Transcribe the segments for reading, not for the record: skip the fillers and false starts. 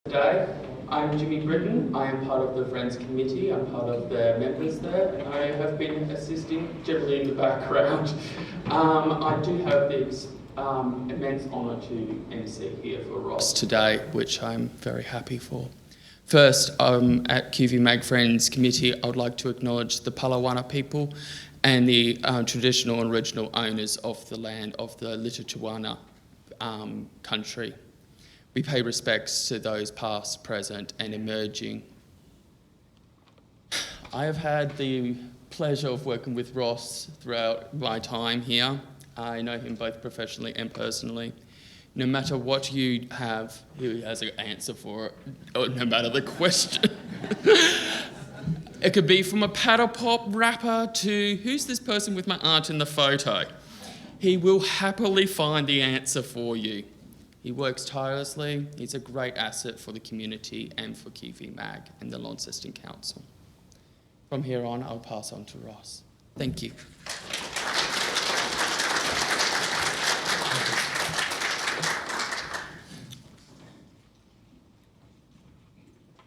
Today, I'm Jimmy Britton. I am part of the Friends Committee. I'm part of the members there, and I have been assisting generally in the background. I do have the immense honour to MC here for Ross today, which I'm very happy for. First, at Qvmag Friends Committee, I would like to acknowledge the Palawana people and the traditional and original owners of the land of the Littuana country. We pay respects to those past, present and emerging. I have had the pleasure of working with Ross throughout my time here. I know him both professionally and personally. No matter what you have, he has an answer for it, no matter the question. It could be from a paddle pop rapper to who's this person with my aunt in the photo? He will happily find the answer for you. He works tirelessly. He's a great asset for the community and for Qvmag and the Launceston Council. From here on, I'll pass on to Ross. Thank you.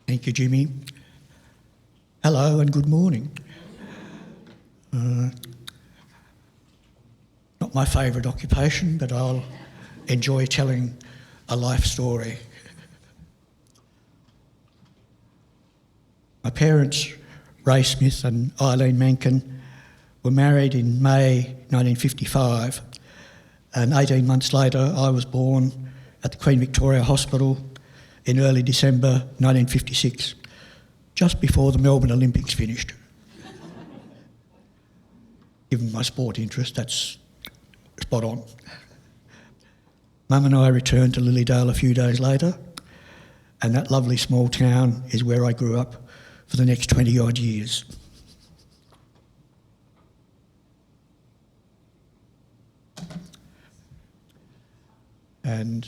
Thank you, Jimmy. Hello and good morning. Not my favourite occupation, but I'll enjoy telling a life story. My parents, Ray Smith and Eileen Mencken, were married in May 1955, and 18 months later I was born at the Queen Victoria Hospital in early December 1956, just before the Melbourne Olympics finished. Given my sport interest, that's spot on. Mum and I returned to Lilydale a few days later, and that lovely small town is where I grew up for the next 20-odd years. And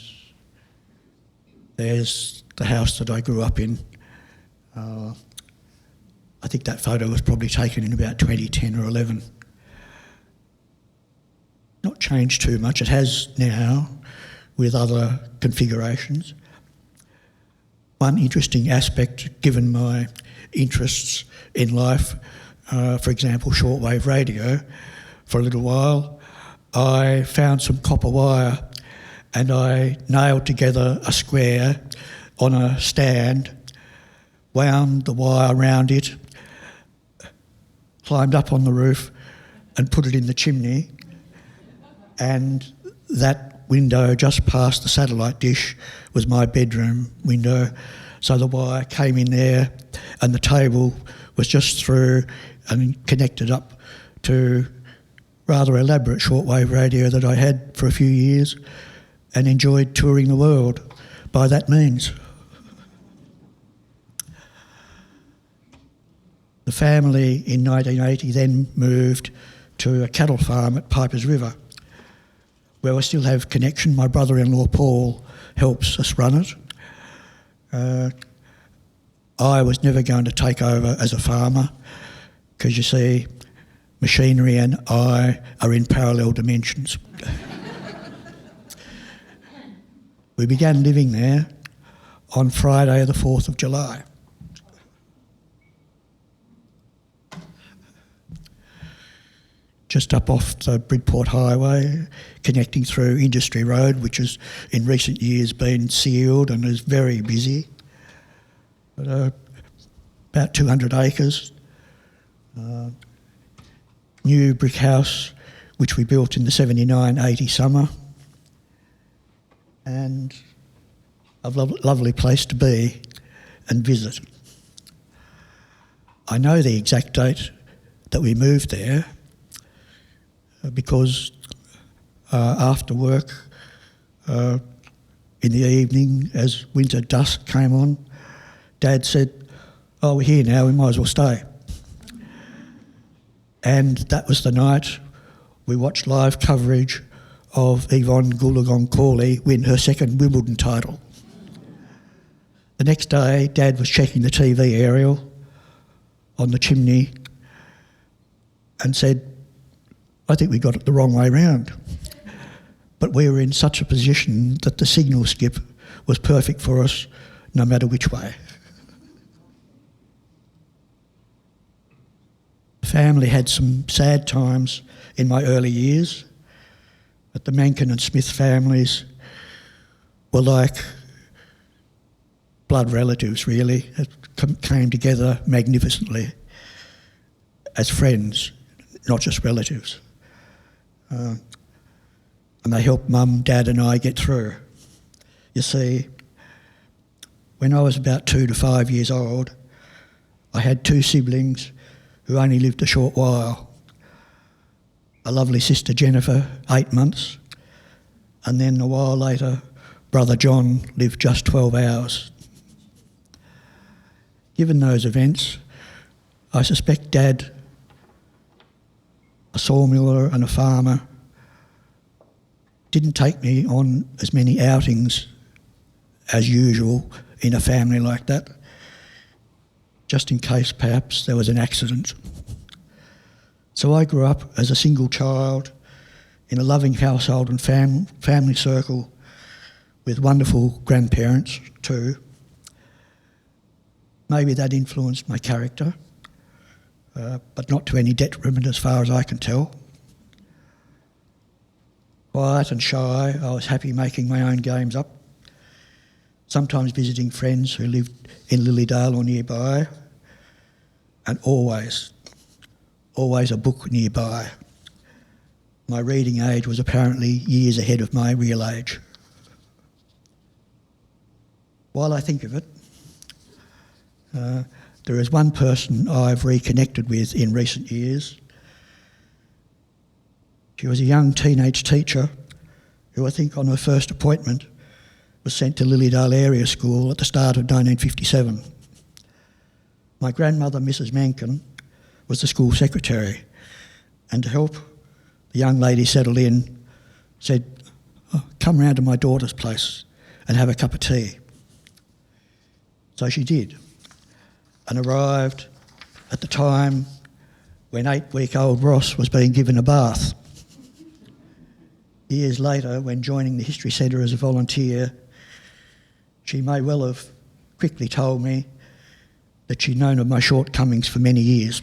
there's the house that I grew up in. I think that photo was probably taken in about 2010 or 11. Not changed too much. It has now, with other configurations. One interesting aspect, given my interests in life, for example, shortwave radio, for a little while, I found some copper wire and I nailed together a square on a stand, wound the wire around it, climbed up on the roof and put it in the chimney, and that window just past the satellite dish was my bedroom window. So the wire came in there and the table was just through and connected up to rather elaborate shortwave radio that I had for a few years and enjoyed touring the world by that means. The family in 1980 then moved to a cattle farm at Pipers River, where I still have connection. My brother-in-law Paul helps us run it. I was never going to take over as a farmer because, you see, machinery and I are in parallel dimensions. We began living there on Friday the 4th of July. Just up off the Bridport Highway, connecting through Industry Road, which has in recent years been sealed and is very busy. But, about 200 acres. New brick house, which we built in the 79-80 summer. And a lovely place to be and visit. I know the exact date that we moved there, because after work in the evening, as winter dusk came on, Dad said, "Oh, we're here now, we might as well stay." And that was the night we watched live coverage of Yvonne Goolagong-Cawley win her second Wimbledon title. The next day, Dad was checking the TV aerial on the chimney and said, "I think we got it the wrong way round." But we were in such a position that the signal skip was perfect for us no matter which way. Family had some sad times in my early years, but the Mencken and Smith families were like blood relatives, really. It came together magnificently as friends, not just relatives. And they helped Mum, Dad and I get through. You see, when I was about 2 to 5 years old, I had 2 siblings who only lived a short while. A lovely sister Jennifer, 8 months, and then a while later, brother John lived just 12 hours. Given those events, I suspect Dad, a sawmiller and a farmer, didn't take me on as many outings as usual in a family like that, just in case perhaps there was an accident. So I grew up as a single child in a loving household and family circle with wonderful grandparents too. Maybe that influenced my character, but not to any detriment as far as I can tell. Quiet and shy, I was happy making my own games up, sometimes visiting friends who lived in Lilydale or nearby, and always a book nearby. My reading age was apparently years ahead of my real age. While I think of it, there is one person I've reconnected with in recent years. She was a young teenage teacher who I think on her first appointment was sent to Lilydale Area School at the start of 1957. My grandmother, Mrs. Mencken, was the school secretary, and to help the young lady settle in, said, "Oh, come round to my daughter's place and have a cup of tea." So she did, and arrived at the time when 8-week-old Ross was being given a bath. Years later, when joining the History Centre as a volunteer, she may well have quickly told me that she'd known of my shortcomings for many years.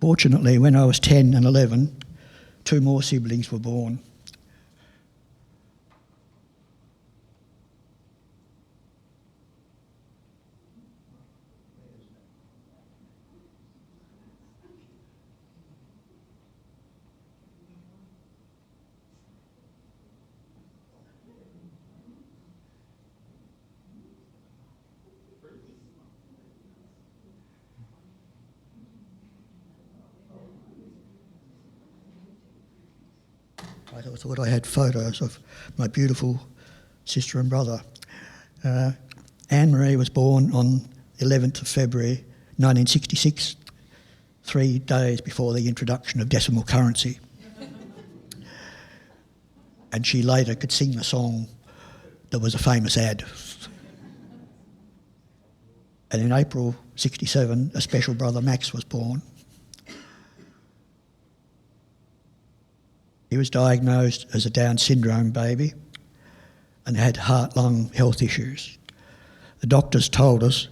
Fortunately, when I was 10 and 11, 2 more siblings were born. I thought I had photos of my beautiful sister and brother. Anne-Marie was born on 11th of February 1966, 3 days before the introduction of decimal currency. And she later could sing the song that was a famous ad. And in April 67, a special brother, Max, was born. He was diagnosed as a Down syndrome baby and had heart-lung health issues. The doctors told us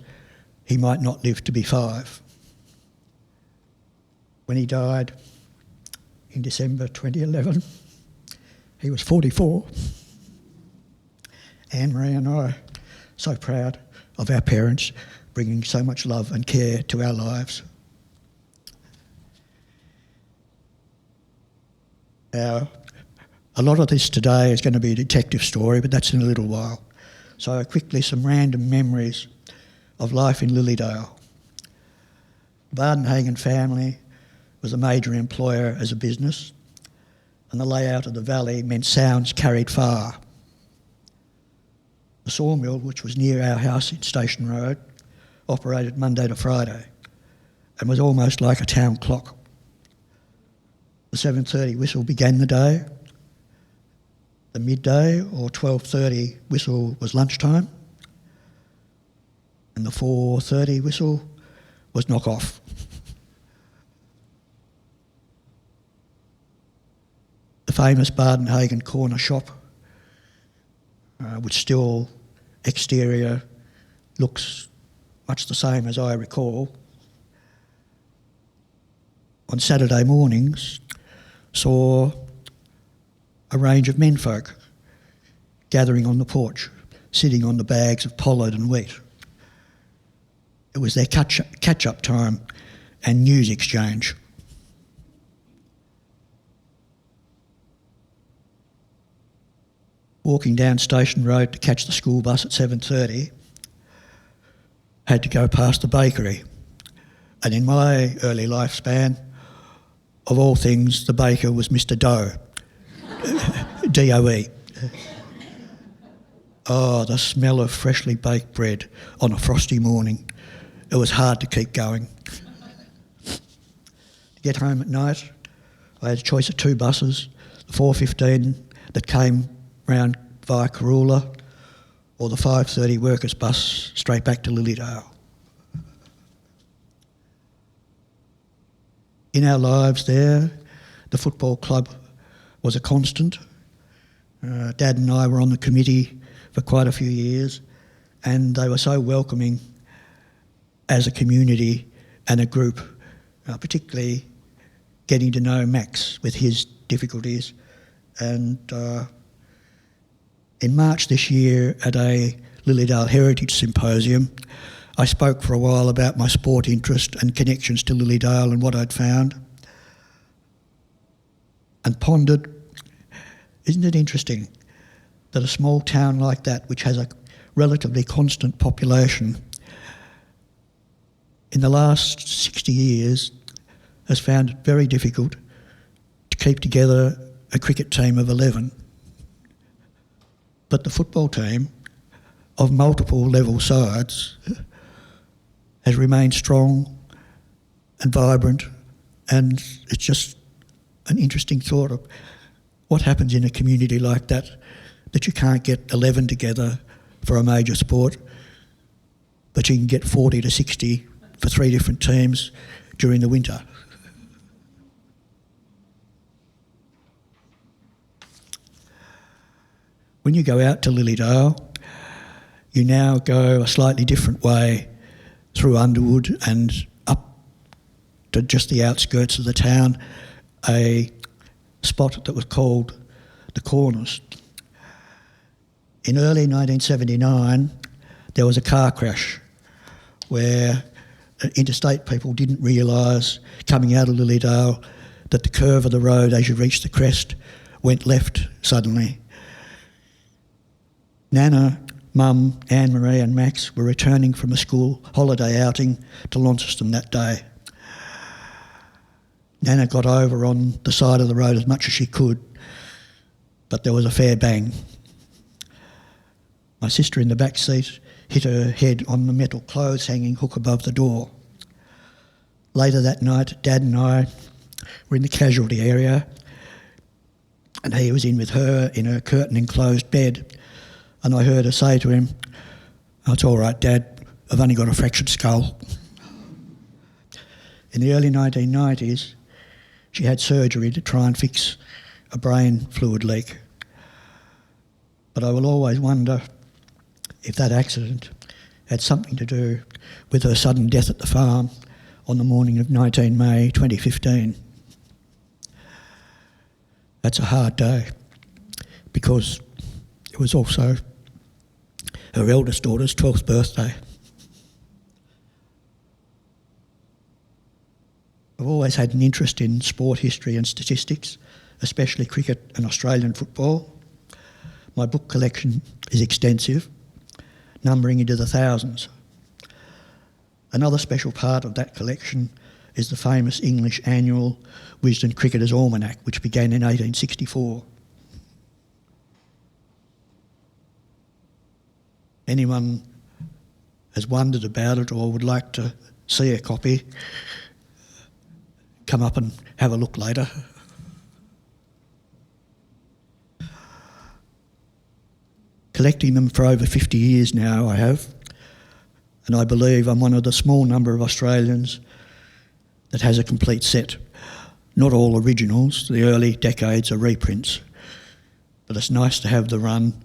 he might not live to be 5. When he died in December 2011, he was 44. Anne-Marie and I, so proud of our parents bringing so much love and care to our lives. A lot of this today is going to be a detective story, but that's in a little while. So quickly, some random memories of life in Lilydale. The Bardenhagen family was a major employer as a business, and the layout of the valley meant sounds carried far. The sawmill, which was near our house in Station Road, operated Monday to Friday and was almost like a town clock. The 7:30 whistle began the day. The midday or 12:30 whistle was lunchtime, and the 4:30 whistle was knock off. The famous Bardenhagen corner shop, which still exterior looks much the same as I recall. On Saturday mornings, saw a range of menfolk gathering on the porch, sitting on the bags of pollard and wheat. It was their catch-up time and news exchange. Walking down Station Road to catch the school bus at 7:30, had to go past the bakery. And in my early lifespan, of all things, the baker was Mr. Doe, D-O-E. Oh, the smell of freshly baked bread on a frosty morning. It was hard to keep going. To get home at night, I had a choice of two buses, the 4:15 that came round via Corula, or the 5:30 workers bus straight back to Lilydale. In our lives there, the football club was a constant. Dad and I were on the committee for quite a few years, and they were so welcoming as a community and a group, particularly getting to know Max with his difficulties. And in March this year at a Lilydale Heritage Symposium, I spoke for a while about my sport interest and connections to Lilydale and what I'd found, and pondered, isn't it interesting that a small town like that, which has a relatively constant population, in the last 60 years has found it very difficult to keep together a cricket team of 11. But the football team of multiple level sides has remained strong and vibrant, and it's just an interesting thought of what happens in a community like that you can't get 11 together for a major sport, but you can get 40 to 60 for three different teams during the winter. When you go out to Lilydale, you now go a slightly different way through Underwood and up to just the outskirts of the town, a spot that was called the Corners. In early 1979, there was a car crash where interstate people didn't realise, coming out of Lilydale, that the curve of the road as you reached the crest went left suddenly. Nana, Mum, Anne-Marie and Max were returning from a school holiday outing to Launceston that day. Nana got over on the side of the road as much as she could, but there was a fair bang. My sister in the back seat hit her head on the metal clothes hanging hook above the door. Later that night, Dad and I were in the casualty area, and he was in with her in her curtain-enclosed bed, and I heard her say to him, "Oh, it's all right, Dad, I've only got a fractured skull." In the early 1990s, she had surgery to try and fix a brain fluid leak. But I will always wonder if that accident had something to do with her sudden death at the farm on the morning of 19 May 2015. That's a hard day, because it was also her eldest daughter's 12th birthday. I've always had an interest in sport history and statistics, especially cricket and Australian football. My book collection is extensive, numbering into the thousands. Another special part of that collection is the famous English annual Wisden Cricketer's Almanac, which began in 1864. Anyone has wondered about it or would like to see a copy, come up and have a look later. Collecting them for over 50 years now, I have, and I believe I'm one of the small number of Australians that has a complete set. Not all originals, the early decades are reprints, but it's nice to have the run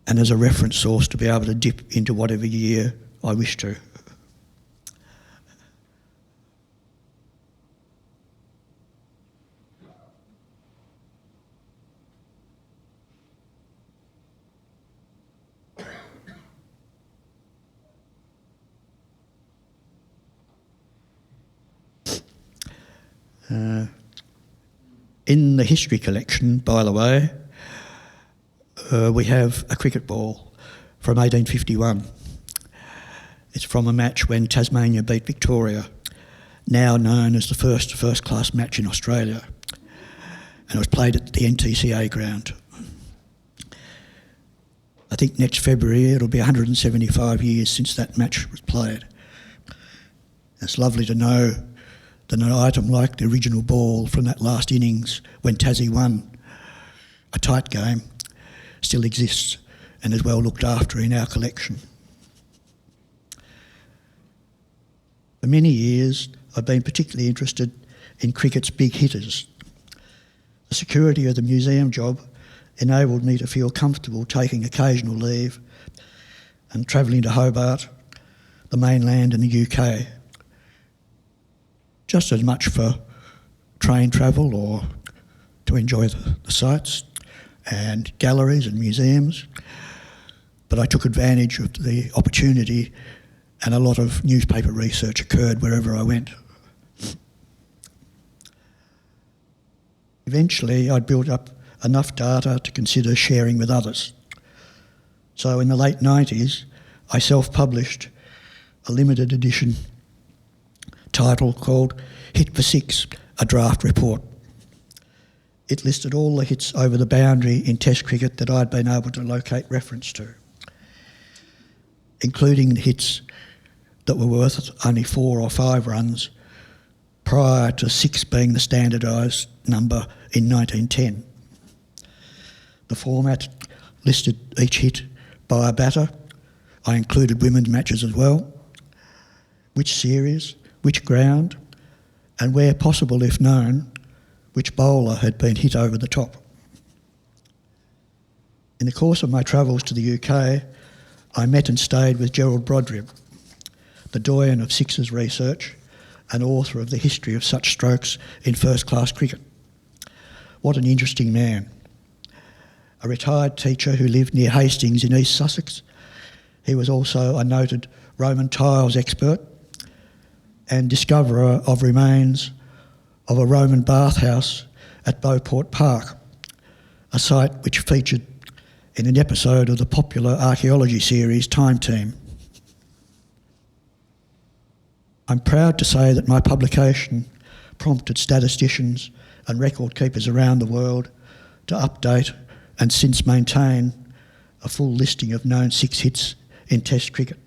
and as a reference source to be able to dip into whatever year I wish to. In the history collection, by the way, we have a cricket ball from 1851. It's from a match when Tasmania beat Victoria, now known as the first class match in Australia, and it was played at the NTCA ground. I think next February it'll be 175 years since that match was played. It's lovely to know that an item like the original ball from that last innings when Tassie won a tight game still exists and is well looked after in our collection. For many years I've been particularly interested in cricket's big hitters. The security of the museum job enabled me to feel comfortable taking occasional leave and travelling to Hobart, the mainland and the UK, just as much for train travel or to enjoy the sights and galleries and museums. But I took advantage of the opportunity and a lot of newspaper research occurred wherever I went. Eventually, I'd built up enough data to consider sharing with others. So in the late 90s, I self-published a limited edition title called Hit for Six, a draft report. It listed all the hits over the boundary in Test cricket that I'd been able to locate reference to, including the hits that were worth only 4 or 5 runs prior to 6 being the standardised number in 1910. The format listed each hit by a batter. I included women's matches as well, which series, which ground, and where possible, if known, which bowler had been hit over the top. In the course of my travels to the UK, I met and stayed with Gerald Brodribb, the doyen of sixes research and author of the history of such strokes in first-class cricket. What an interesting man. A retired teacher who lived near Hastings in East Sussex, he was also a noted Roman tiles expert and discoverer of remains of a Roman bathhouse at Beauport Park, a site which featured in an episode of the popular archaeology series Time Team. I'm proud to say that my publication prompted statisticians and record keepers around the world to update and since maintain a full listing of known 6 hits in Test cricket.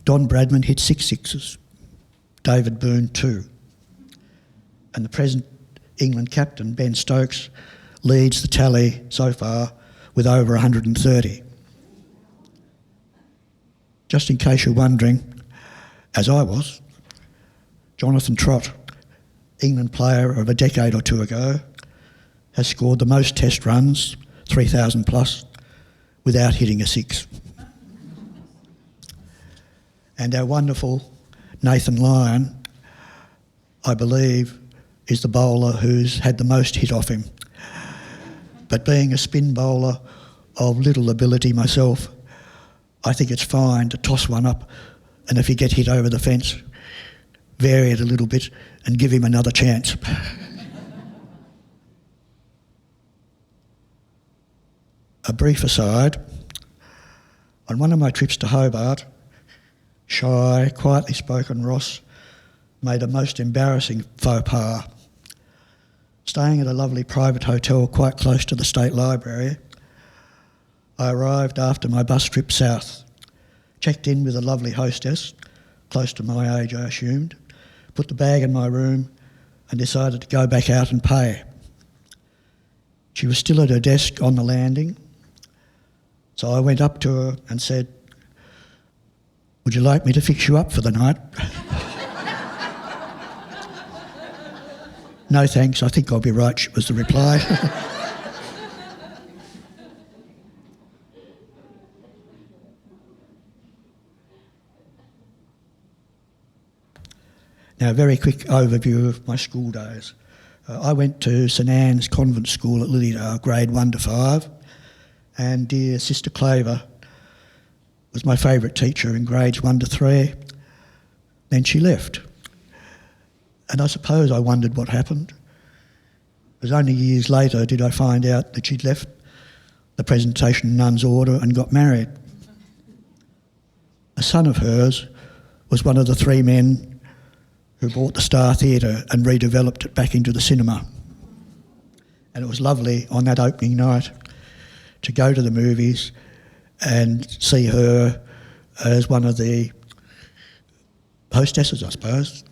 Don Bradman hit 6 sixes, David Boone 2, and the present England captain Ben Stokes leads the tally so far with over 130. Just in case you're wondering, as I was, Jonathan Trott, England player of a decade or two ago, has scored the most Test runs, 3,000 plus, without hitting a 6. And our wonderful Nathan Lyon, I believe, is the bowler who's had the most hit off him. But being a spin bowler of little ability myself, I think it's fine to toss one up, and if you get hit over the fence, vary it a little bit and give him another chance. A brief aside, on one of my trips to Hobart, shy, quietly spoken Ross made a most embarrassing faux pas. Staying at a lovely private hotel quite close to the State Library, I arrived after my bus trip south, checked in with a lovely hostess, close to my age I assumed, put the bag in my room and decided to go back out and pay. She was still at her desk on the landing, so I went up to her and said, "Would you like me to fix you up for the night?" No thanks, I think I'll be right, was the reply. Now, a very quick overview of my school days. I went to St Anne's Convent School at Lilydale, grade 1 to 5, and dear Sister Claver was my favourite teacher in grades 1 to 3. Then she left. And I suppose I wondered what happened. It was only years later did I find out that she'd left the Presentation Nun's Order and got married. A son of hers was one of the 3 men who bought the Star Theatre and redeveloped it back into the cinema. And it was lovely on that opening night to go to the movies and see her as one of the hostesses, I suppose.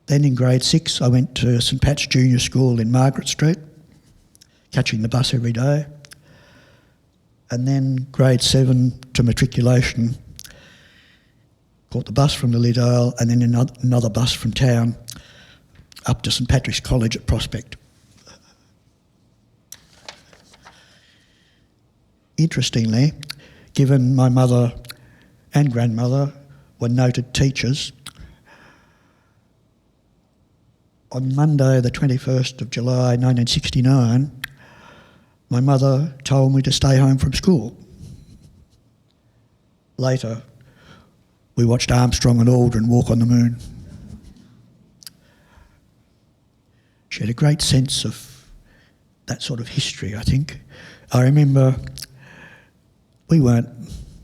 Then in grade 6, I went to St Pat's Junior School in Margaret Street, catching the bus every day. And then grade 7 to matriculation, caught the bus from Lilydale and then another bus from town up to St Patrick's College at Prospect. Interestingly, given my mother and grandmother were noted teachers, on Monday the 21st of July 1969, my mother told me to stay home from school. Later, we watched Armstrong and Aldrin walk on the moon. She had a great sense of that sort of history, I think. I remember we weren't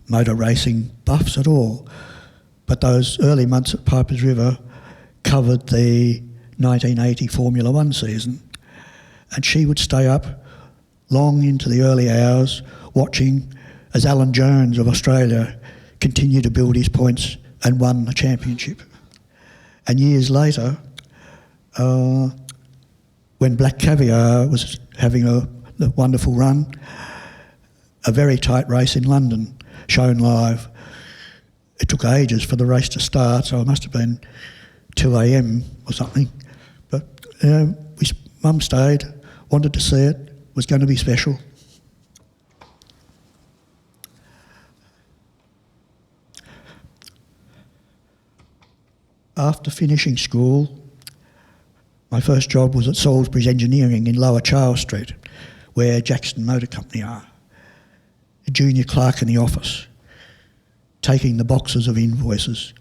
motor racing buffs at all, but those early months at Pipers River covered the 1980 Formula One season, and she would stay up long into the early hours watching as Alan Jones of Australia continued to build his points and won the championship. And years later, when Black Caviar was having a wonderful run, a very tight race in London, shown live. It took ages for the race to start, so it must have been 2 a.m. or something. But Mum stayed, wanted to see it, was going to be special. After finishing school, my first job was at Salisbury's Engineering in Lower Charles Street, where Jackson Motor Company are. A junior clerk in the office, taking the boxes of invoices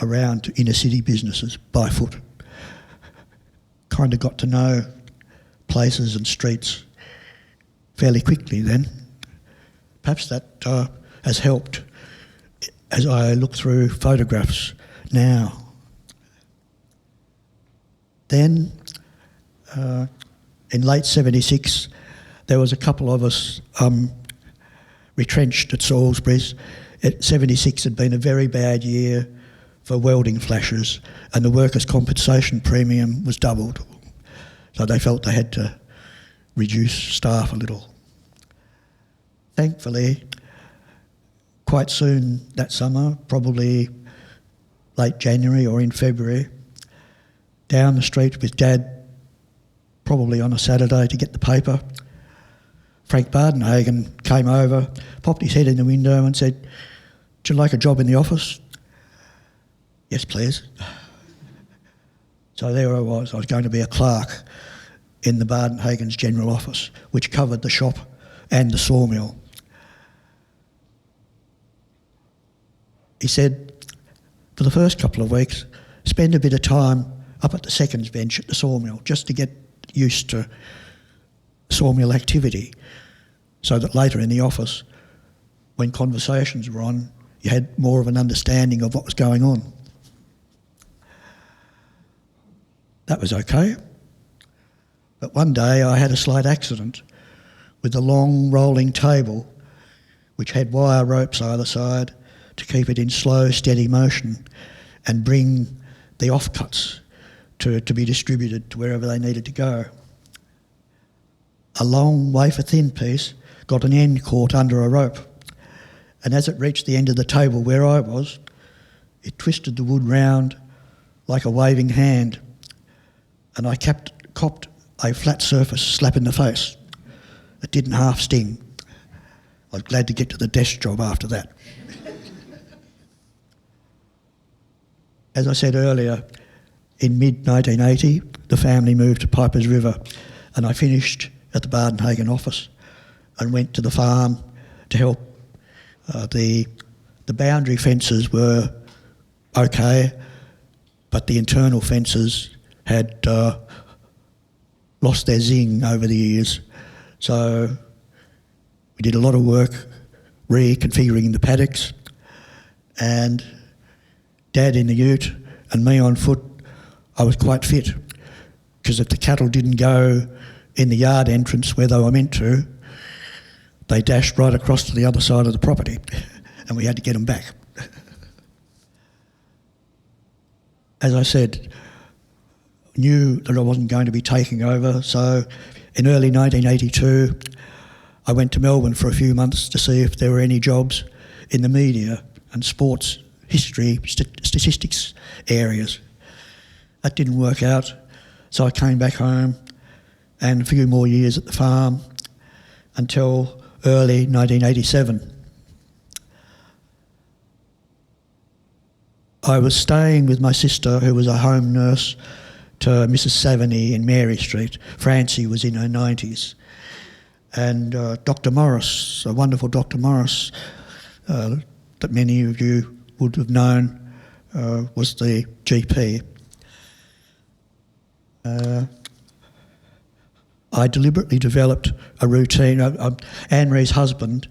around to inner city businesses by foot. Kind of got to know places and streets fairly quickly then. Perhaps that has helped as I look through photographs now. Then, in late 76, there was a couple of us retrenched at Salisbury's. 76 had been a very bad year for welding flashes, and the workers' compensation premium was doubled. So they felt they had to reduce staff a little. Thankfully, quite soon that summer, probably late January or in February, down the street with Dad, probably on a Saturday to get the paper, Frank Bardenhagen came over, popped his head in the window and said, "Would you like a job in the office?" "Yes, please." So there I was going to be a clerk in the Bardenhagen's general office, which covered the shop and the sawmill. He said, for the first couple of weeks, spend a bit of time up at the seconds bench at the sawmill just to get used to sawmill activity, so that later in the office, when conversations were on, you had more of an understanding of what was going on. That was okay. But one day I had a slight accident with a long rolling table which had wire ropes either side to keep it in slow, steady motion and bring the offcuts to be distributed to wherever they needed to go. A long wafer-thin piece got an end caught under a rope, and as it reached the end of the table where I was, it twisted the wood round like a waving hand, and I copped a flat surface slap in the face. It didn't half sting. I was glad to get to the desk job after that. As I said earlier, in mid-1980, the family moved to Pipers River, and I finished at the Bardenhagen office and went to the farm to help. The boundary fences were okay, but the internal fences had lost their zing over the years. So we did a lot of work reconfiguring the paddocks, and Dad in the ute and me on foot, I was quite fit, because if the cattle didn't go in the yard entrance where they were meant to, they dashed right across to the other side of the property, and we had to get them back. As I said, knew that I wasn't going to be taking over, so in early 1982, I went to Melbourne for a few months to see if there were any jobs in the media and sports, history, statistics areas. That didn't work out, so I came back home and a few more years at the farm until early 1987. I was staying with my sister, who was a home nurse to Mrs. Savany in Mary Street. Francie was in her 90s. And Dr. Morris, a wonderful Dr. Morris, that many of you would have known, was the GP. I deliberately developed a routine. Anne-Marie's husband,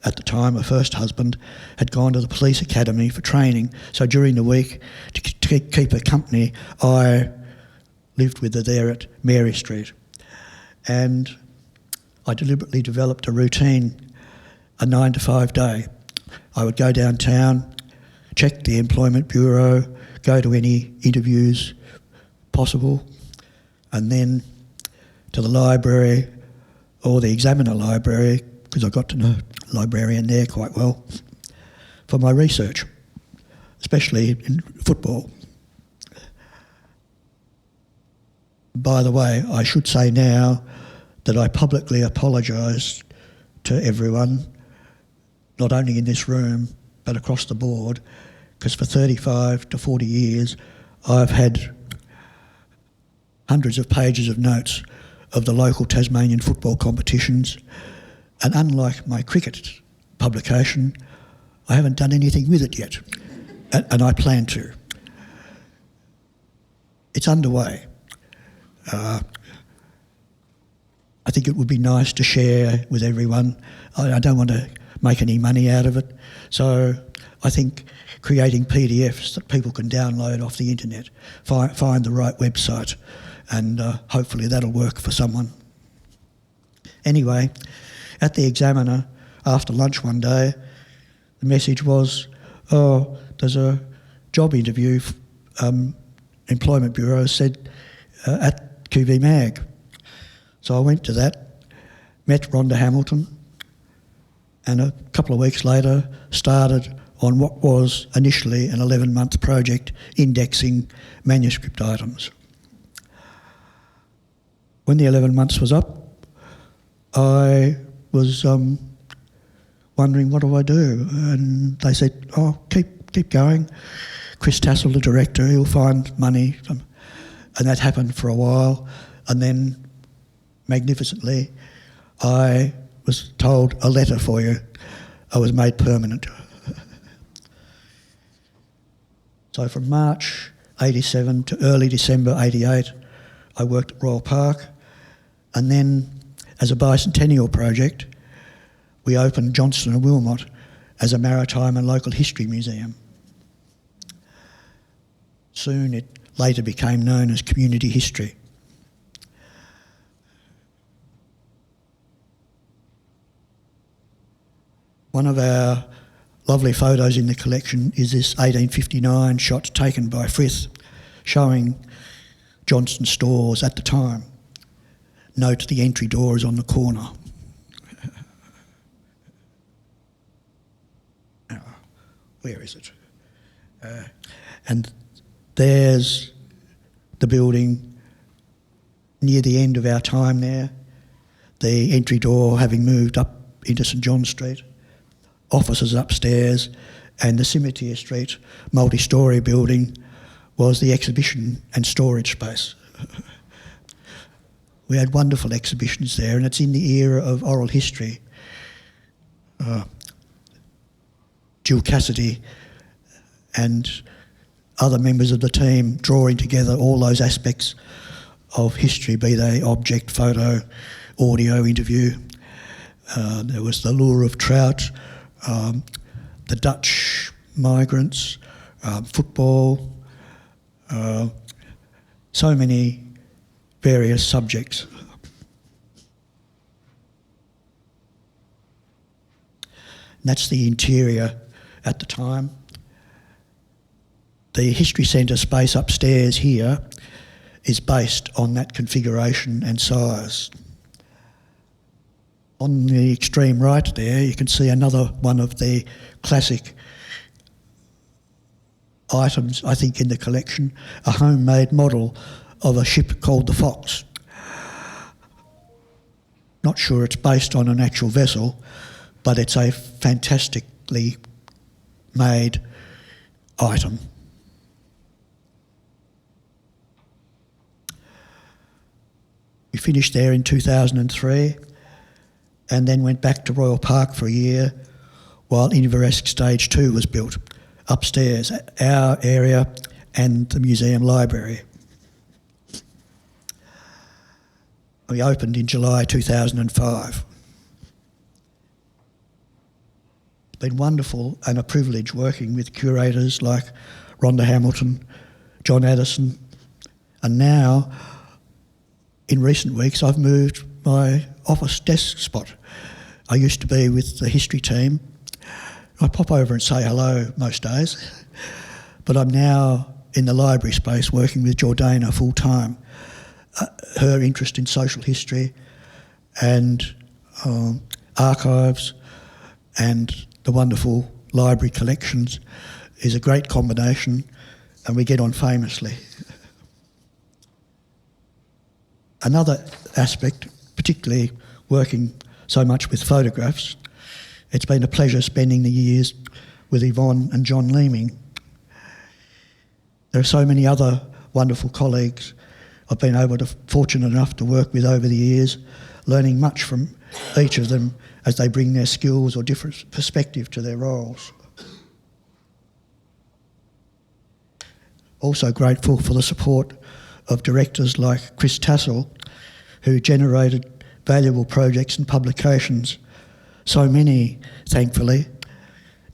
at the time, her first husband, had gone to the police academy for training. So during the week, to keep her company, I lived with her there at Mary Street. And I deliberately developed a routine, a 9 to 5 day. I would go downtown, check the Employment Bureau, go to any interviews possible, and then to the library or the Examiner library, because I got to know the librarian there quite well, for my research, especially in football. By the way, I should say now that I publicly apologise to everyone, not only in this room, but across the board, because for 35 to 40 years, I've had hundreds of pages of notes of the local Tasmanian football competitions, and unlike my cricket publication, I haven't done anything with it yet, and I plan to. It's underway. I think it would be nice to share with everyone. I don't want to make any money out of it, so I think creating PDFs that people can download off the internet, find the right website, and hopefully that'll work for someone. Anyway, at the Examiner, after lunch one day, the message was, oh, there's a job interview, Employment Bureau said, at Qvmag. So I went to that, met Rhonda Hamilton, and a couple of weeks later started on what was initially an 11-month project indexing manuscript items. When the 11 months was up, I was wondering, what do I do? And they said, oh, keep going. Chris Tassel, the director, he'll find money. And that happened for a while. And then, magnificently, I was told, a letter for you. I was made permanent. So from March 87 to early December 88, I worked at Royal Park. And then, as a bicentennial project, we opened Johnston and Wilmot as a maritime and local history museum. Soon it later became known as Community History. One of our lovely photos in the collection is this 1859 shot taken by Frith, showing Johnston stores at the time. Note the entry door is on the corner. Where is it? And There's the building near the end of our time there, the entry door having moved up into St John Street, offices upstairs, and the Cimetière Street multi-storey building was the exhibition and storage space. We had wonderful exhibitions there, and it's in the era of oral history. Jill Cassidy and other members of the team drawing together all those aspects of history, be they object, photo, audio, interview. There was the lure of trout, the Dutch migrants, football, so many various subjects. And that's the interior at the time. The History Centre space upstairs here is based on that configuration and size. On the extreme right there, you can see another one of the classic items, I think, in the collection, a homemade model of a ship called the Fox. Not sure it's based on an actual vessel, but it's a fantastically made item. We finished there in 2003 and then went back to Royal Park for a year while Inveresk Stage 2 was built upstairs, our area and the museum library. We opened in July 2005. It's been wonderful and a privilege working with curators like Rhonda Hamilton, John Addison, and now, in recent weeks, I've moved my office desk spot. I used to be with the history team. I pop over and say hello most days, but I'm now in the library space working with Jordana full time. Her interest in social history and archives and the wonderful library collections is a great combination, and we get on famously. Another aspect, particularly working so much with photographs, it's been a pleasure spending the years with Yvonne and John Leeming. There are so many other wonderful colleagues I've been fortunate enough to work with over the years, learning much from each of them as they bring their skills or different perspective to their roles. Also grateful for the support of directors like Chris Tassell, who generated valuable projects and publications, so many, thankfully,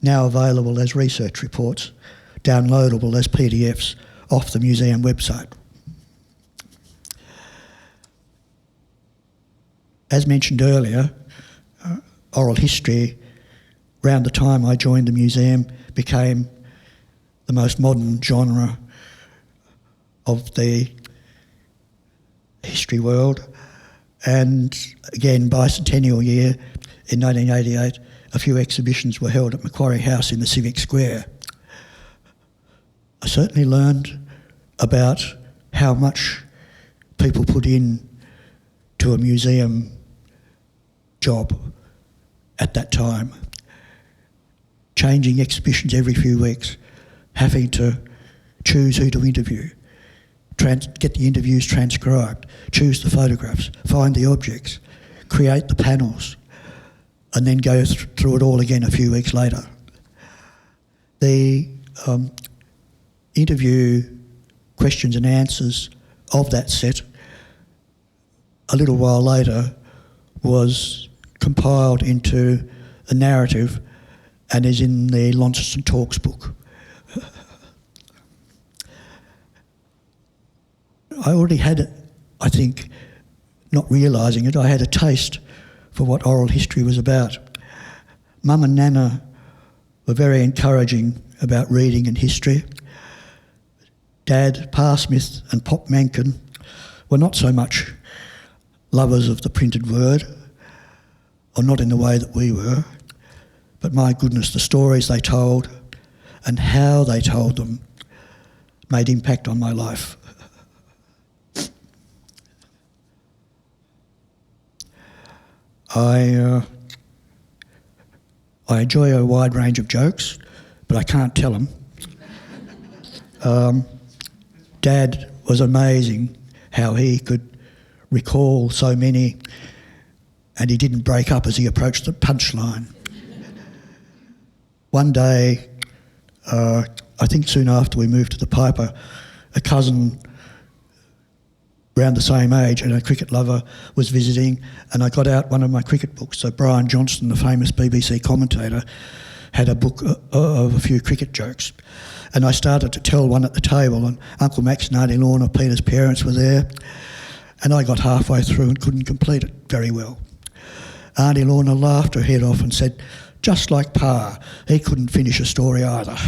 now available as research reports, downloadable as PDFs off the museum website. As mentioned earlier, oral history, around the time I joined the museum, became the most modern genre of the history world. And again, bicentennial year in 1988, a few exhibitions were held at Macquarie House in the Civic Square. I certainly learned about how much people put in to a museum job at that time. Changing exhibitions every few weeks, having to choose who to interview, get the interviews transcribed, choose the photographs, find the objects, create the panels, and then go through it all again a few weeks later. The interview questions and answers of that set, a little while later, was compiled into a narrative and is in the Launceston Talks book. I already had, I think, not realising it, I had a taste for what oral history was about. Mum and Nana were very encouraging about reading and history. Dad, Pa Smith and Pop Mankin were not so much lovers of the printed word, or not in the way that we were, but my goodness, the stories they told and how they told them made impact on my life. I enjoy a wide range of jokes, but I can't tell them. Dad was amazing how he could recall so many, and he didn't break up as he approached the punchline. One day, I think soon after we moved to the Piper, a cousin around the same age and a cricket lover was visiting, and I got out one of my cricket books. So Brian Johnston, the famous BBC commentator, had a book of a few cricket jokes. And I started to tell one at the table, and Uncle Max and Auntie Lorna, Peter's parents, were there, and I got halfway through and couldn't complete it very well. Auntie Lorna laughed her head off and said, "Just like Pa, he couldn't finish a story either."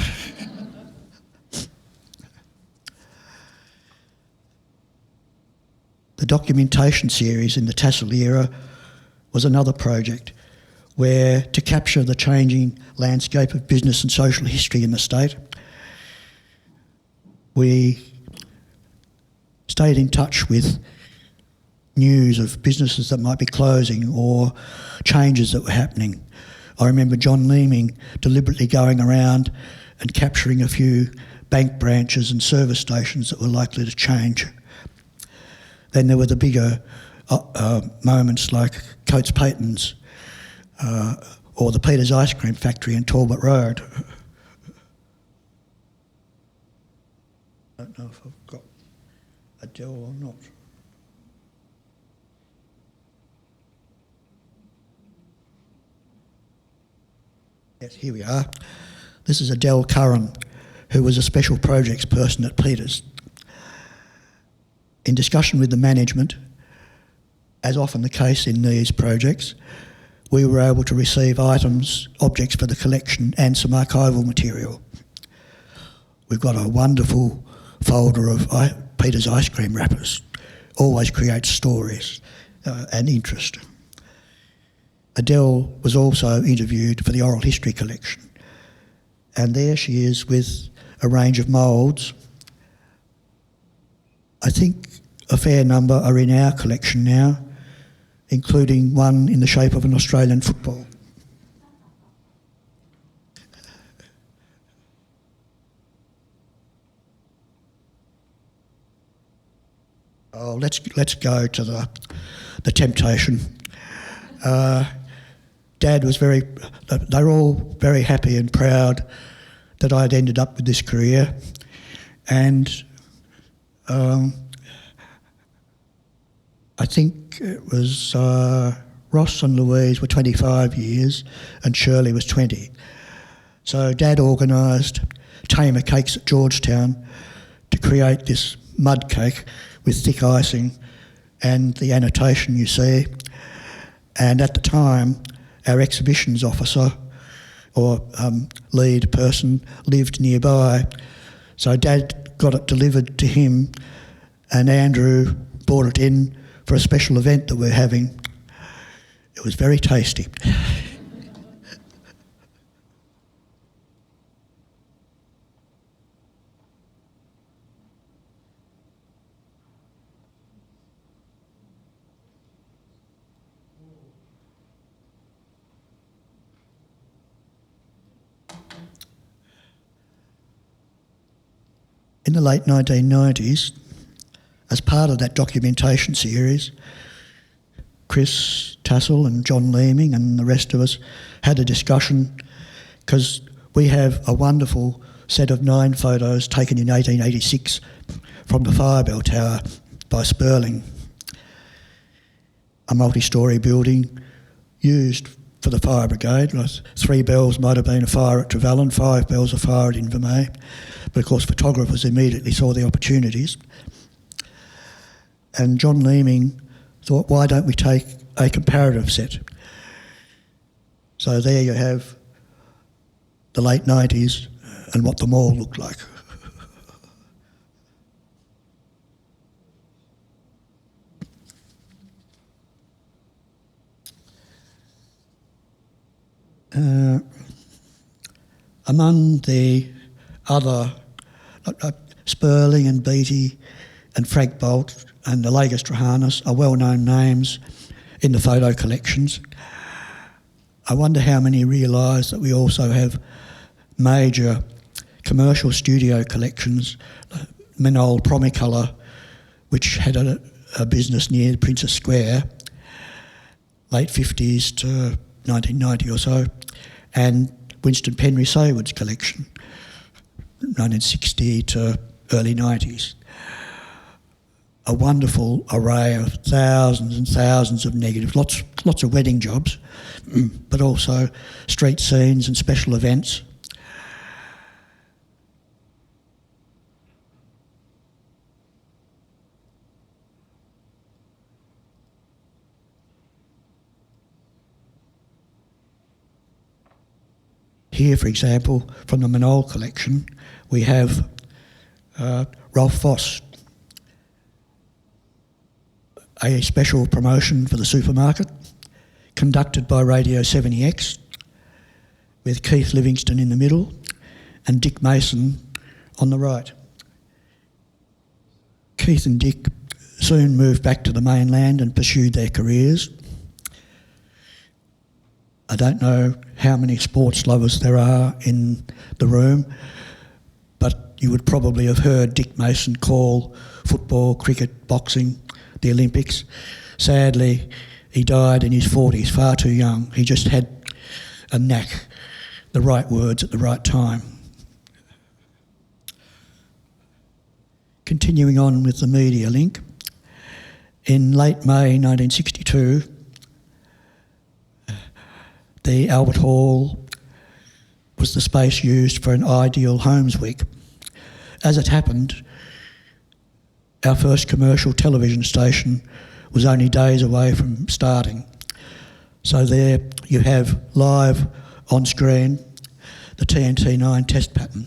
The documentation series in the Tassal era was another project where, to capture the changing landscape of business and social history in the state, we stayed in touch with news of businesses that might be closing or changes that were happening. I remember John Leeming deliberately going around and capturing a few bank branches and service stations that were likely to change. Then there were the bigger moments like Coates Payton's or the Peters Ice Cream Factory in Talbot Road. I don't know if I've got Adele or not. Yes, here we are. This is Adele Curran, who was a special projects person at Peters. In discussion with the management, as often the case in these projects, we were able to receive items, objects for the collection and some archival material. We've got a wonderful folder of Peters ice cream wrappers. Always creates stories and interest. Adele was also interviewed for the oral history collection, and there she is with a range of moulds. I think a fair number are in our collection now, including one in the shape of an Australian football. Oh, let's go to the temptation. Dad was they're all very happy and proud that I'd ended up with this career, and I think it was Ross and Louise were 25 years and Shirley was 20. So Dad organised Tamer Cakes at Georgetown to create this mud cake with thick icing and the annotation you see. And at the time, our exhibitions officer or lead person lived nearby. So Dad got it delivered to him and Andrew brought it in for a special event that we're having. It was very tasty. In the late 1990s, as part of that documentation series, Chris Tassal and John Leeming and the rest of us had a discussion, because we have a wonderful set of 9 photos taken in 1886 from the Fire Bell Tower by Sperling, a multi-storey building used for the fire brigade. 3 bells might have been a fire at Trevellyn, 5 bells a fire at Invermay, but of course photographers immediately saw the opportunities. And John Leeming thought, why don't we take a comparative set? So there you have the late 90s and what the mall looked like. Among the other, Sperling and Beattie and Frank Bolt and Alagus Trahanis are well-known names in the photo collections. I wonder how many realise that we also have major commercial studio collections. Menol Promicolour, which had a business near Princess Square, late 50s to 1990 or so, and Winston Penry Saywood's collection, 1960 to early 90s. A wonderful array of thousands and thousands of negatives, lots of wedding jobs, but also street scenes and special events. Here, for example, from the Menol collection, we have Rolf Voss, a special promotion for the supermarket, conducted by Radio 70X, with Keith Livingston in the middle and Dick Mason on the right. Keith and Dick soon moved back to the mainland and pursued their careers. I don't know how many sports lovers there are in the room, but you would probably have heard Dick Mason call football, cricket, boxing, the Olympics. Sadly, he died in his 40s, far too young. He just had a knack, the right words at the right time. Continuing on with the media link, in late May 1962, the Albert Hall was the space used for an Ideal Homes Week. As it happened, our first commercial television station was only days away from starting. So there you have live on screen the TNT9 test pattern.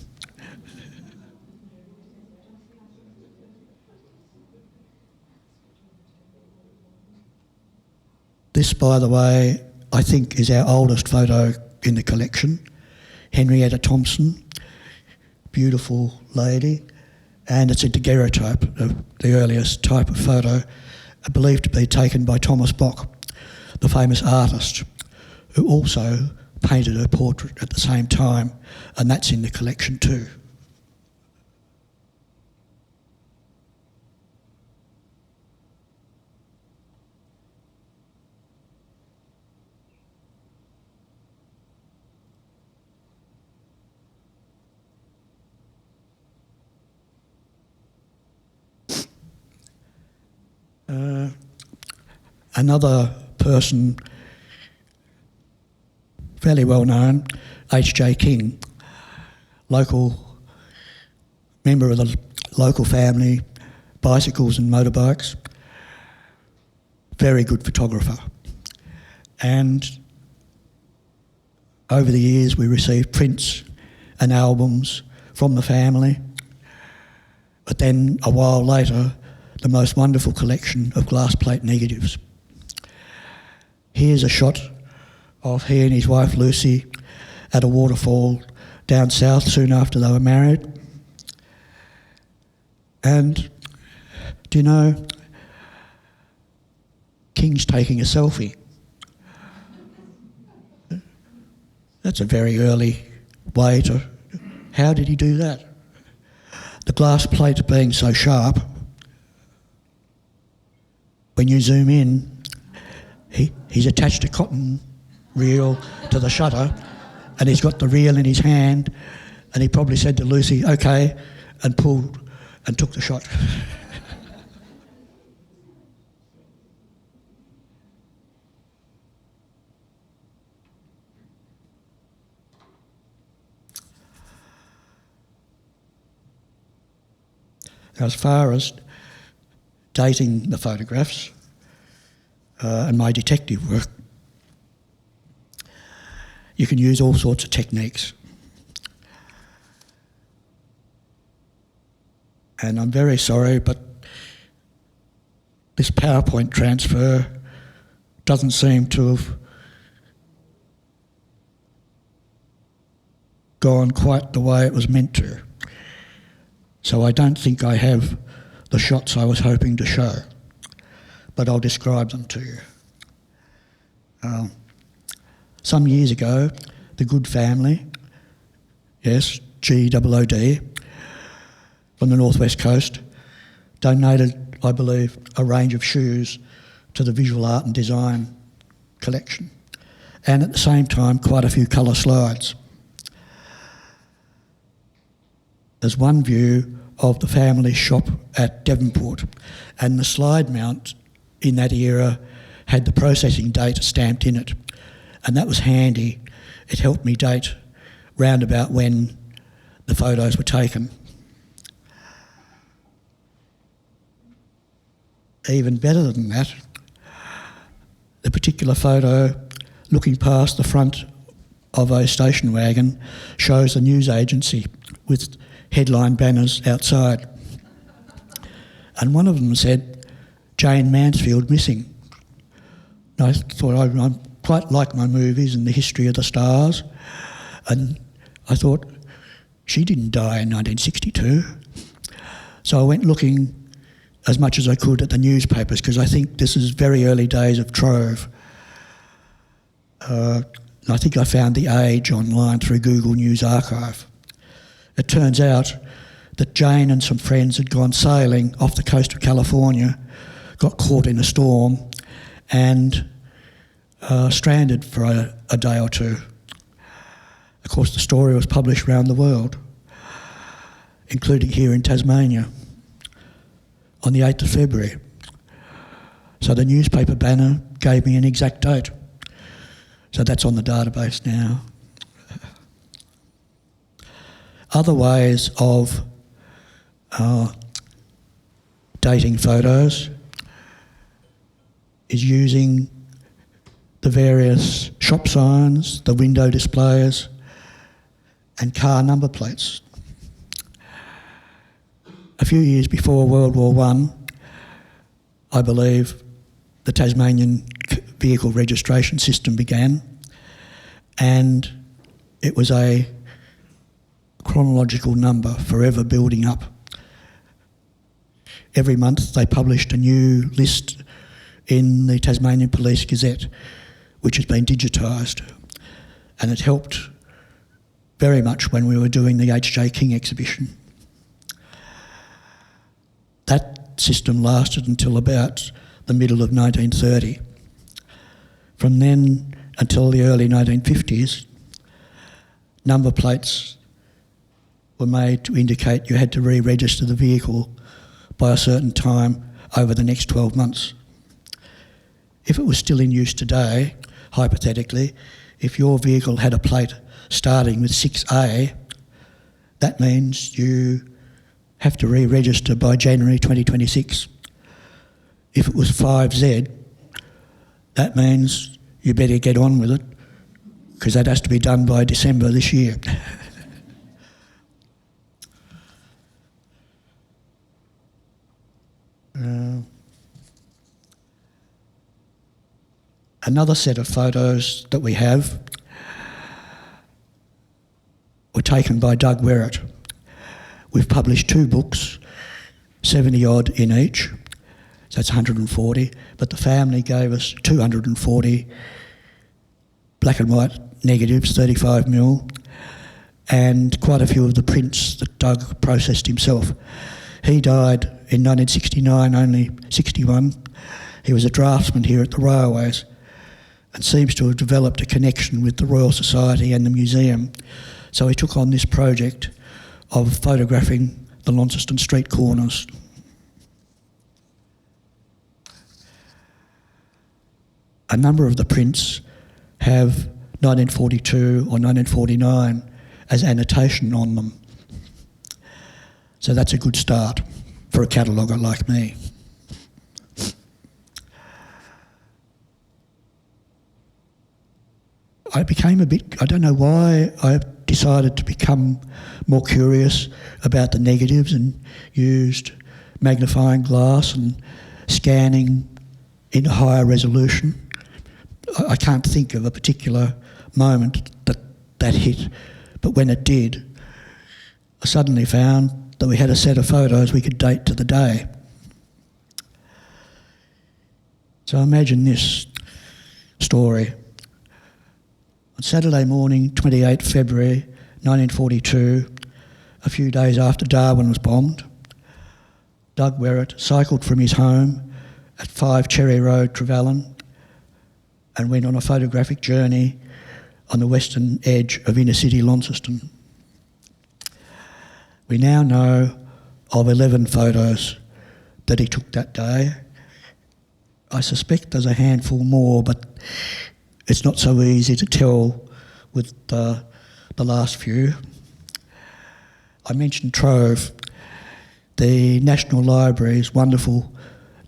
This, by the way, I think is our oldest photo in the collection. Henrietta Thompson, beautiful lady, and it's a daguerreotype, the earliest type of photo, believed to be taken by Thomas Bock, the famous artist, who also painted her portrait at the same time, and that's in the collection too. Another person fairly well known, H.J. King, local member of the local family, bicycles and motorbikes, very good photographer. And over the years we received prints and albums from the family, but then a while later the most wonderful collection of glass plate negatives. Here's a shot of he and his wife Lucy at a waterfall down south soon after they were married. And do you know, King's taking a selfie. That's a very early way to... How did he do that? The glass plate being so sharp, when you zoom in, he's attached a cotton reel to the shutter and he's got the reel in his hand, and he probably said to Lucy, okay, and pulled and took the shot. Now, as far as dating the photographs and my detective work, you can use all sorts of techniques. And I'm very sorry, but this PowerPoint transfer doesn't seem to have gone quite the way it was meant to. So I don't think I have the shots I was hoping to show, but I'll describe them to you. Some years ago, the Good family, yes, GOOD, from the Northwest Coast, donated, I believe, a range of shoes to the Visual Art and Design collection, and at the same time quite a few colour slides. There's one view of the family shop at Devonport, and the slide mount in that era had the processing date stamped in it, and that was handy. It helped me date round about when the photos were taken. Even better than that, the particular photo looking past the front of a station wagon shows a news agency with headline banners outside. And one of them said, "Jane Mansfield missing." And I thought I quite like my movies and the history of the stars, and I thought, she didn't die in 1962. So I went looking as much as I could at the newspapers, because I think this is very early days of Trove. I think I found The Age online through Google News Archive. It turns out that Jane and some friends had gone sailing off the coast of California, got caught in a storm, and stranded for a day or two. Of course, the story was published around the world, including here in Tasmania, on the 8th of February. So the newspaper banner gave me an exact date. So that's on the database now. Other ways of dating photos is using the various shop signs, the window displays, and car number plates. A few years before World War I believe the Tasmanian vehicle registration system began, and it was a chronological number, forever building up. Every month they published a new list in the Tasmanian Police Gazette, which has been digitised, and it helped very much when we were doing the H.J. King exhibition. That system lasted until about the middle of 1930. From then until the early 1950s, number plates were made to indicate you had to re-register the vehicle by a certain time over the next 12 months. If it was still in use today, hypothetically, if your vehicle had a plate starting with 6A, that means you have to re-register by January 2026. If it was 5Z, that means you better get on with it, because that has to be done by December this year. Another set of photos that we have were taken by Doug Werrett. We've published 2 books, 70 odd in each, so that's 140, but the family gave us 240 black and white negatives, 35mm, and quite a few of the prints that Doug processed himself. He died in 1969, only 61. He was a draftsman here at the railways and seems to have developed a connection with the Royal Society and the museum. So he took on this project of photographing the Launceston street corners. A number of the prints have 1942 or 1949 as annotation on them. So that's a good start for a cataloguer like me. I became I don't know why, I decided to become more curious about the negatives and used magnifying glass and scanning in higher resolution. I can't think of a particular moment that hit, but when it did, I suddenly found that we had a set of photos we could date to the day. So imagine this story. On Saturday morning, 28 February 1942, a few days after Darwin was bombed, Doug Werrett cycled from his home at 5 Cherry Road, Trevellyn, and went on a photographic journey on the western edge of inner city Launceston. We now know of 11 photos that he took that day. I suspect there's a handful more, but it's not so easy to tell with the last few. I mentioned Trove, the National Library's wonderful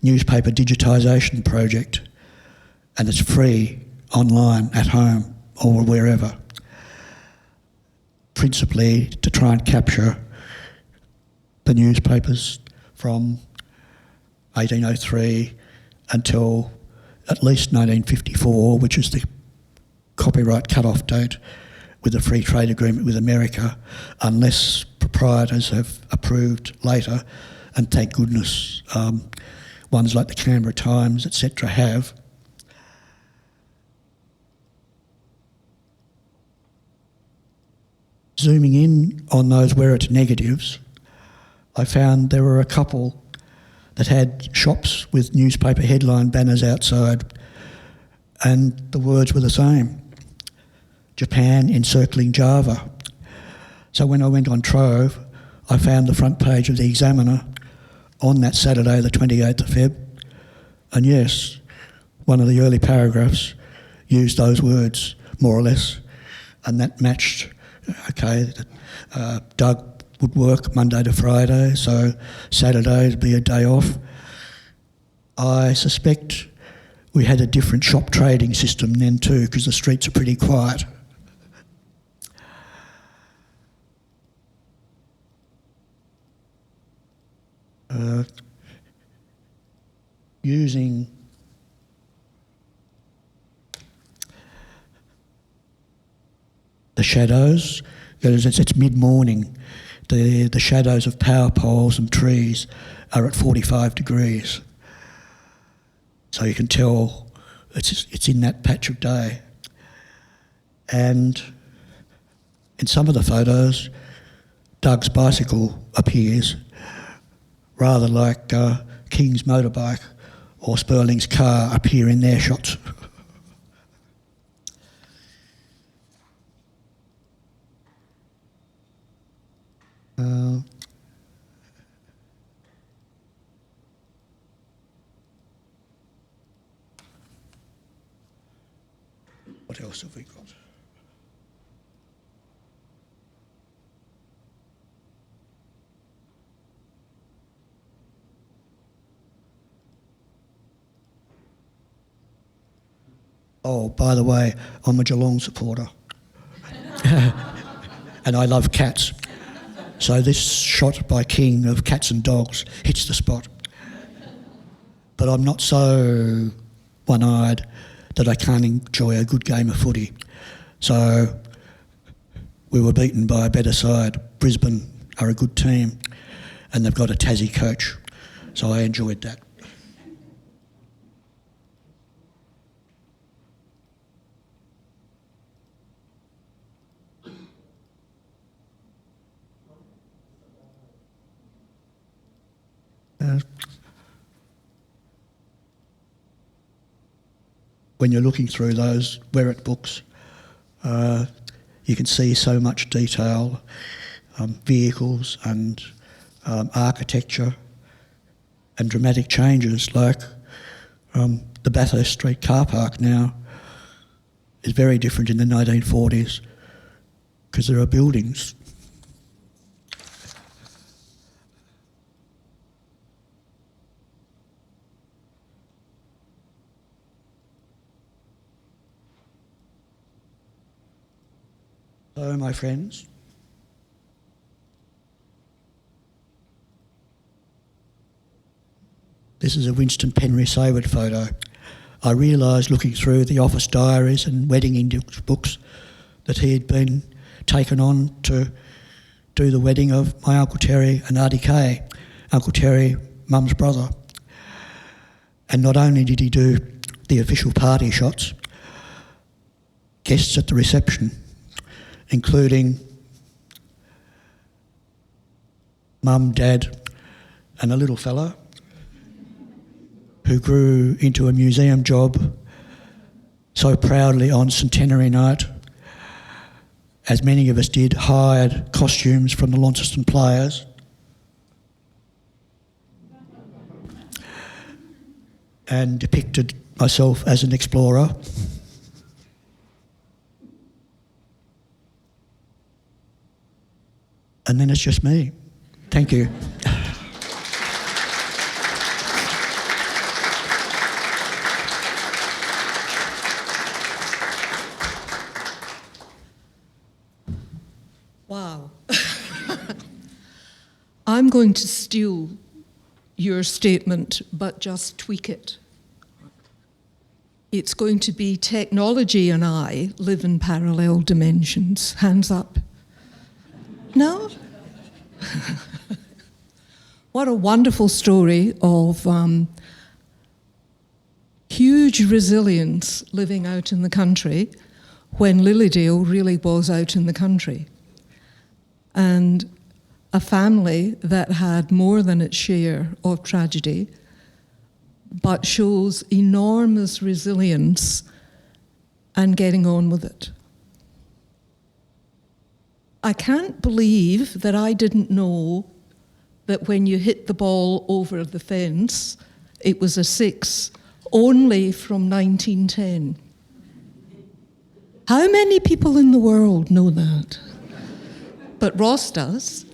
newspaper digitisation project, and it's free online at home or wherever, principally to try and capture the newspapers from 1803 until at least 1954, which is the copyright cut-off date with a free trade agreement with America, unless proprietors have approved later, and thank goodness ones like the Canberra Times, etc. have. Zooming in on those Werrett negatives, I found there were a couple that had shops with newspaper headline banners outside, and the words were the same: Japan encircling Java. So when I went on Trove, I found the front page of the Examiner on that Saturday, the 28th of Feb, and yes, one of the early paragraphs used those words, more or less, and that matched. Okay, Doug would work Monday to Friday, so Saturday would be a day off. I suspect we had a different shop trading system then too, because the streets are pretty quiet. Using the shadows, because it's mid-morning, the shadows of power poles and trees are at 45 degrees. So you can tell it's in that patch of day. And in some of the photos, Doug's bicycle appears, rather like King's motorbike or Sperling's car appear in their shots. What else have we got? Oh, by the way, I'm a Geelong supporter. And I love cats. So this shot by King of cats and dogs hits the spot. But I'm not so one-eyed that I can't enjoy a good game of footy. So we were beaten by a better side. Brisbane are a good team, and they've got a Tassie coach. So I enjoyed that. When you're looking through those Werrett books, you can see so much detail, vehicles and architecture and dramatic changes, like the Bathurst Street car park now is very different in the 1940s because there are buildings. So, my friends, this is a Winston Penry Sayward photo. I realised looking through the office diaries and wedding index books that he had been taken on to do the wedding of my Uncle Terry and Auntie Kay, Uncle Terry, Mum's brother. And not only did he do the official party shots, guests at the reception, including Mum, Dad and a little fella who grew into a museum job so proudly on centenary night, as many of us did, hired costumes from the Launceston players. And depicted myself as an explorer. And then it's just me. Thank you. Wow. I'm going to steal your statement, but just tweak it. It's going to be technology and I live in parallel dimensions. Hands up. No? What a wonderful story of huge resilience living out in the country when Lilydale really was out in the country. And a family that had more than its share of tragedy, but shows enormous resilience and getting on with it. I can't believe that I didn't know that when you hit the ball over the fence, it was a 6, only from 1910. How many people in the world know that? But Ross does.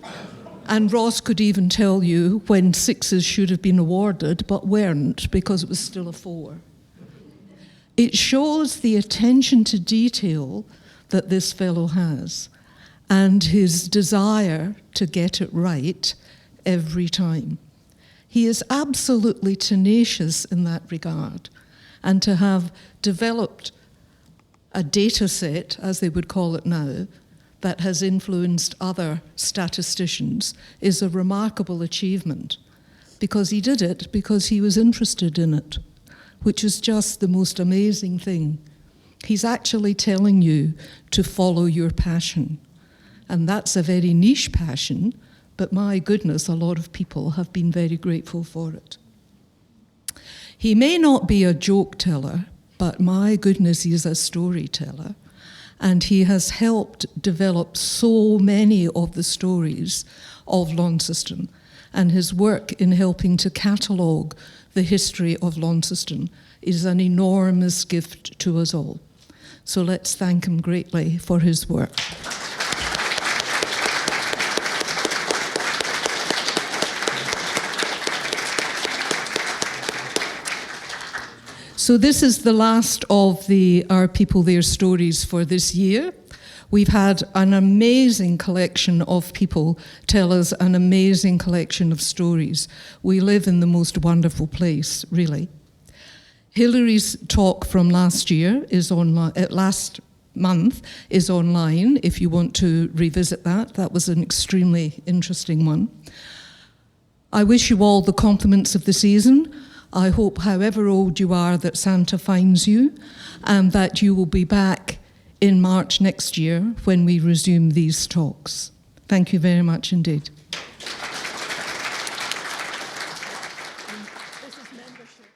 And Ross could even tell you when 6s should have been awarded, but weren't, because it was still a 4. It shows the attention to detail that this fellow has, and his desire to get it right every time. He is absolutely tenacious in that regard, and to have developed a data set, as they would call it now, that has influenced other statisticians is a remarkable achievement, because he did it because he was interested in it, which is just the most amazing thing. He's actually telling you to follow your passion. And that's a very niche passion, but my goodness, a lot of people have been very grateful for it. He may not be a joke teller, but my goodness, he is a storyteller. And he has helped develop so many of the stories of Launceston. And his work in helping to catalogue the history of Launceston is an enormous gift to us all. So let's thank him greatly for his work. So this is the last of Our People, Their Stories for this year. We've had an amazing collection of people tell us an amazing collection of stories. We live in the most wonderful place, really. Hillary's talk from last year is online, last month is online, if you want to revisit that. That was an extremely interesting one. I wish you all the compliments of the season. I hope, however old you are, that Santa finds you, and that you will be back in March next year when we resume these talks. Thank you very much indeed. This is membership.